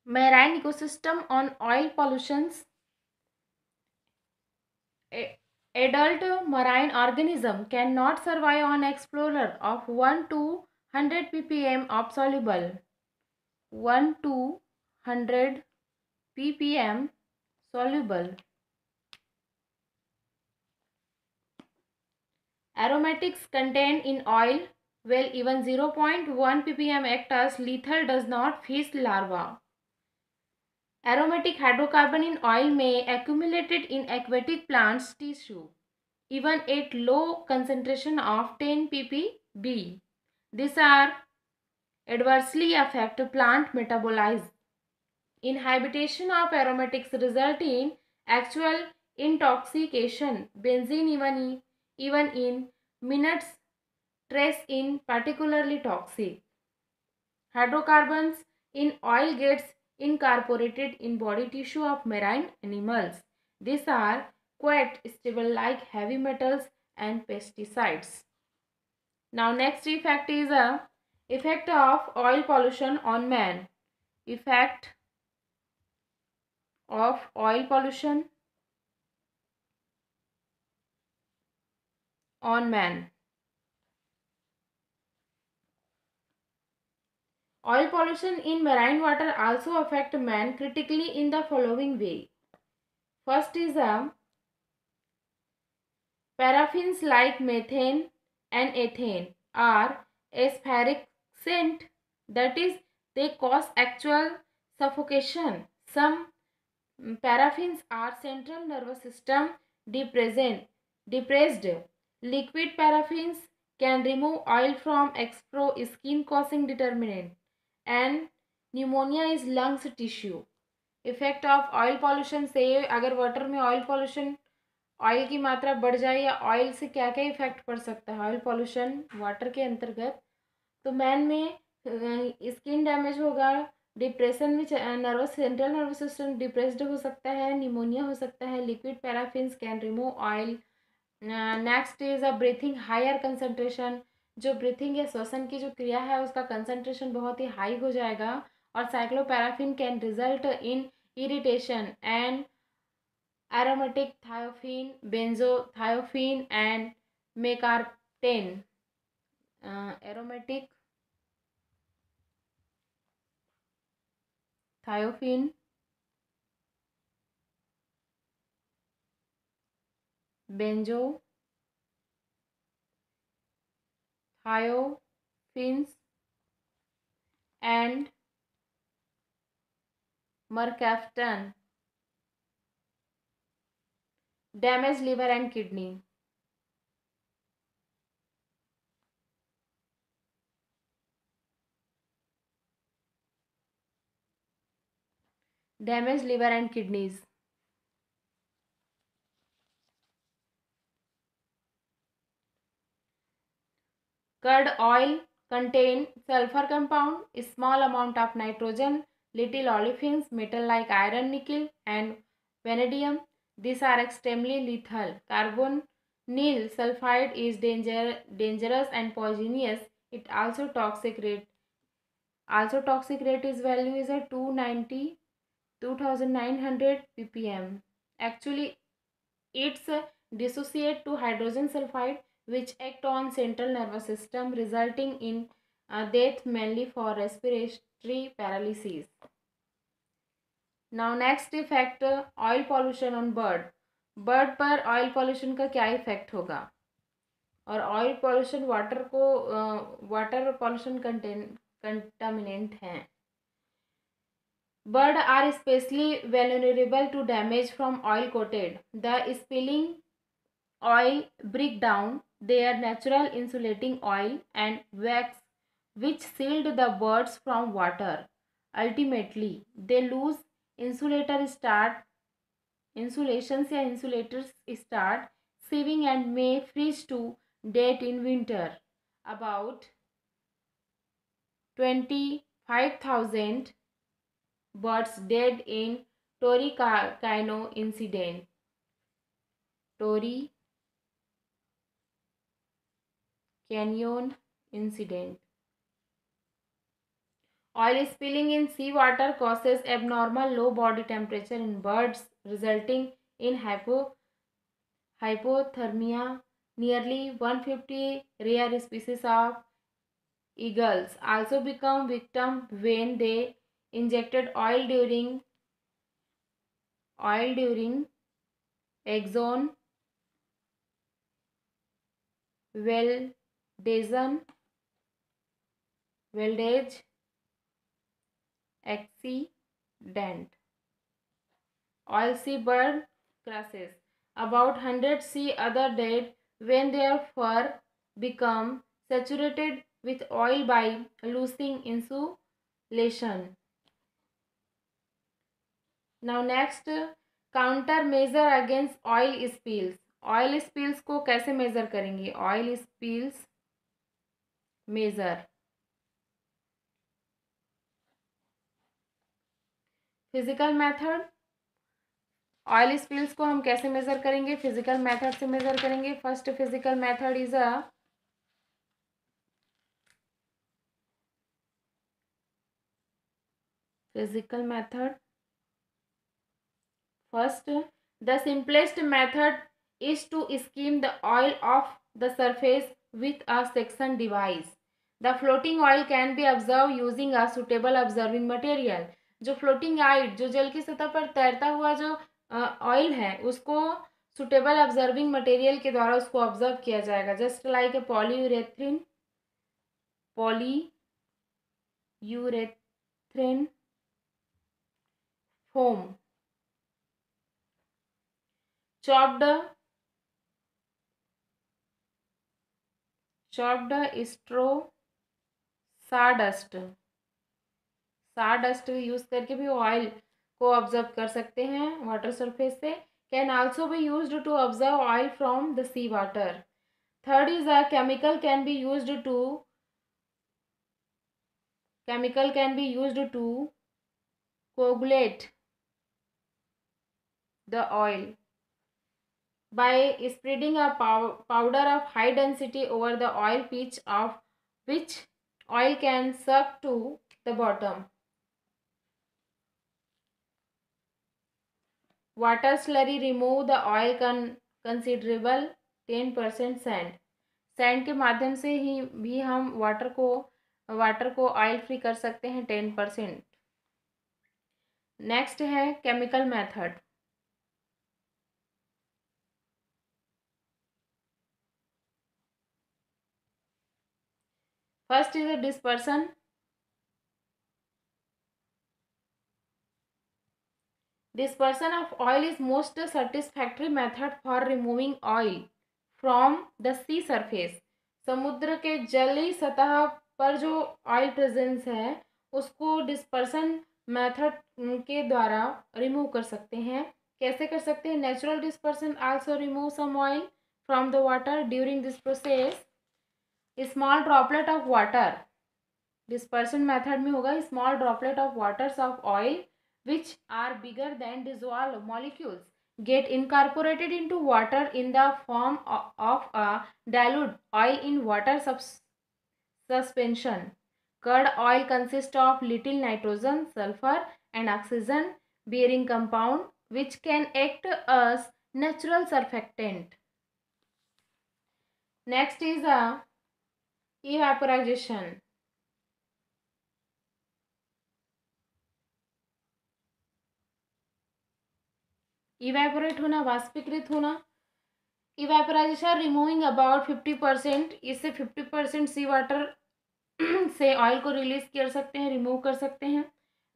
Marine ecosystem on oil pollutions. Adult marine organism cannot survive on explorer of 1 to 100 ppm of soluble 1 to 100 ppm soluble aromatics contained in oil. Well, even 0.1 ppm act as lethal does not feast larva. Aromatic hydrocarbon in oil may accumulate in aquatic plants tissue, even at low concentration of 10 ppb. These are adversely affect plant metabolism. Inhibition of aromatics result in actual intoxication. Benzene even in minutes trace in particularly toxic. Hydrocarbons in oil gets incorporated in body tissue of marine animals. These are quite stable like heavy metals and pesticides. Now next effect is a effect of oil pollution on man. Effect of oil pollution on man. Oil pollution in marine water also affect man critically in the following way. First is paraffins like methane and ethane are asphyxiant, that is, they cause actual suffocation. Some paraffins are central nervous system depressed. Liquid paraffins can remove oil from expro skin causing determinant and pneumonia is lungs tissue. Effect of oil pollution से अगर water में oil pollution oil की मात्रा बढ़ जाए या oil से क्या क्या इफेक्ट पड़ सकता है ऑयल पॉल्यूशन वाटर के अंतर्गत, तो मैन में स्किन डैमेज होगा, डिप्रेशन में nervous central nervous system depressed हो सकता है, निमोनिया हो सकता है. Liquid paraffins can remove oil. Next is a breathing higher concentration. जो ब्रीथिंग या श्वसन की जो क्रिया है उसका कंसनट्रेशन बहुत ही हाई हो जाएगा. और cycloparaffin can result in irritation and aromatic thiophene, benzothiophene and mecartane. Aromatic thiophene, benzothiophene and mercaptan damage liver and kidney. Damage liver and kidneys. Curd oil contain sulfur compound, a small amount of nitrogen, little olefins, metal like iron, nickel and vanadium. These are extremely lethal. Carbonyl sulfide is dangerous and poisonous. It also toxic rate. Its value is a 2,900 ppm. Actually, it's dissociate to hydrogen sulfide which act on central nervous system resulting in death mainly for respiratory paralysis. Now next effect oil pollution on bird. Bird पर oil pollution का क्या effect होगा. और oil pollution water pollution contaminant हैं. Birds are especially vulnerable to damage from oil coated. The spilling oil break down their natural insulating oil and wax which shield the birds from water. Ultimately, they lose insulators start sieving and may freeze to death in winter. About 25,000 birds dead in Torrey Canyon incident. Torrey Canyon incident. Oil spilling in seawater causes abnormal low body temperature in birds, resulting in hypothermia. Nearly 150 rare species of eagles also become victim when they injected oil during exxon weldage accident. Oil sea bird crashes. About 100 sea other dead when their fur become saturated with oil by losing insulation. Now next, counter measure against oil spills. Oil spills को कैसे measure करेंगे? Oil spills measure. Physical method. Oil spills को हम कैसे measure करेंगे? Physical method से measure करेंगे. First physical method is a physical method. First, the simplest method is to skim the oil off the surface with a suction device. The floating oil can be observed using a suitable observing material. जो floating oil, जो जल की सतह पर तैरता हुआ जो oil है, उसको सुटेबल ऑब्जर्विंग मटेरियल के द्वारा उसको ऑब्जर्व किया जाएगा. Just like a polyurethane foam. chopped straw, sawdust use करके भी ऑयल को ऑब्जर्व कर सकते हैं वाटर सरफेस से. Can also be used to observe oil from the sea water. Third is a chemical can be used to coagulate the oil by spreading a powder of high density over the oil pitch of which oil can suck to the bottom. Water slurry remove the oil considerable 10% sand. Sand के माध्यम से ही भी हम water को oil free कर सकते हैं 10%. Next है chemical method. First is a dispersion. Dispersion of oil is most satisfactory method for removing oil from the sea surface. समुद्र के जलीय सतह पर जो ऑयल प्रेजेंस है उसको डिस्पर्सन मेथड के द्वारा रिमूव कर सकते हैं. कैसे कर सकते हैं? Natural dispersion also remove some oil from the water. During this process small droplet of water. Dispersion method में होगा small droplet of waters of oil which are bigger than dissolved molecules get incorporated into water in the form of a dilute oil in water suspension. Curd oil consists of little nitrogen, sulfur and oxygen bearing compound which can act as natural surfactant. Next is a evaporization. Evaporate होना, वाष्पीकृत होना. Evaporisation removing about 50%. इससे 50% sea water से oil को release कर सकते हैं, remove कर सकते हैं.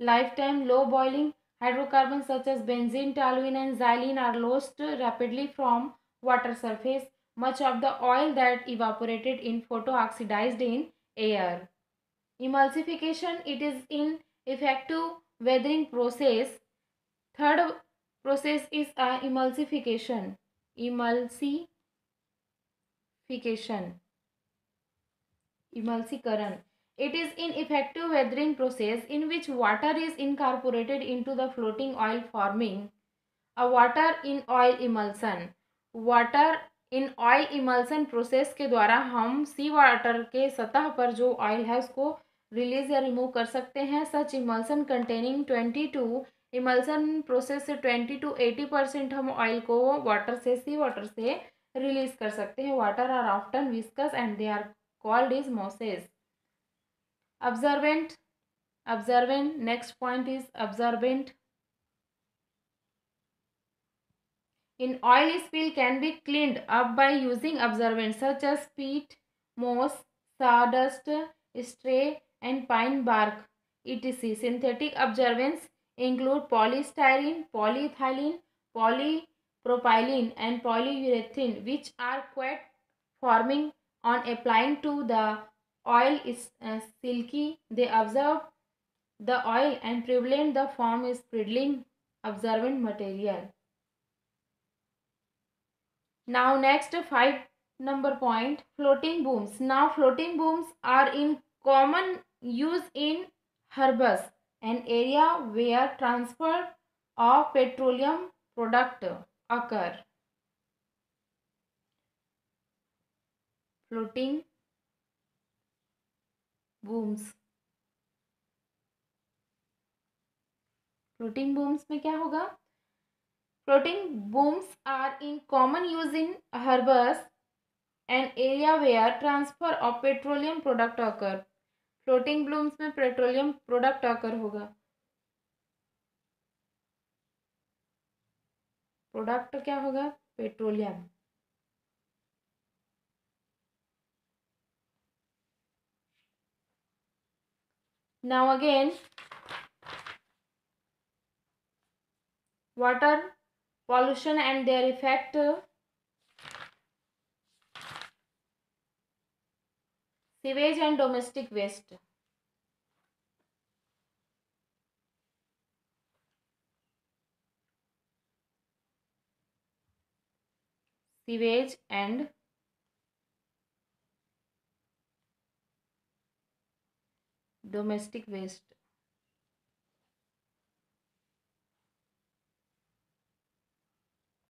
Life time low boiling. Hydrocarbon such as benzene, toluene and xylene are lost rapidly from water surface. Much of the oil that evaporated in photo oxidized in air. Emulsification. It is in effective weathering process. Third process is a emulsification. Emulsikaran. It is an effective weathering process in which water is incorporated into the floating oil forming a water in oil emulsion. Water in oil emulsion process के द्वारा हम सी water के सतह पर जो oil है उसको release या रिमूव कर सकते हैं। सच इमल्सन कंटेनिंग 22 इमल्सन प्रोसेस से 20 to 80% हम ऑयल को वाटर से, सी वाटर से रिलीज कर सकते हैं। Water are often viscous and they are called is mousses. Absorbent, next point is absorbent. In oil spill can be cleaned up by using absorbents such as peat, moss, sawdust, stray and pine bark, etc. Synthetic absorbents include polystyrene, polyethylene, polypropylene and polyurethane, which are quite forming on applying to the oil is silky. They absorb the oil and prevent the form is spindling absorbent material. Now next 5 number point, floating booms. Now floating booms are in common use in harbors, an area where transfer of petroleum product occur. Floating booms. Floating booms में क्या होगा? Floating booms are in common use in harbors, an area where transfer of petroleum product occur. Floating blooms में petroleum product occur होगा। Product क्या होगा? Petroleum. Now again water pollution and their effect. Sewage and domestic waste. Sewage and domestic waste.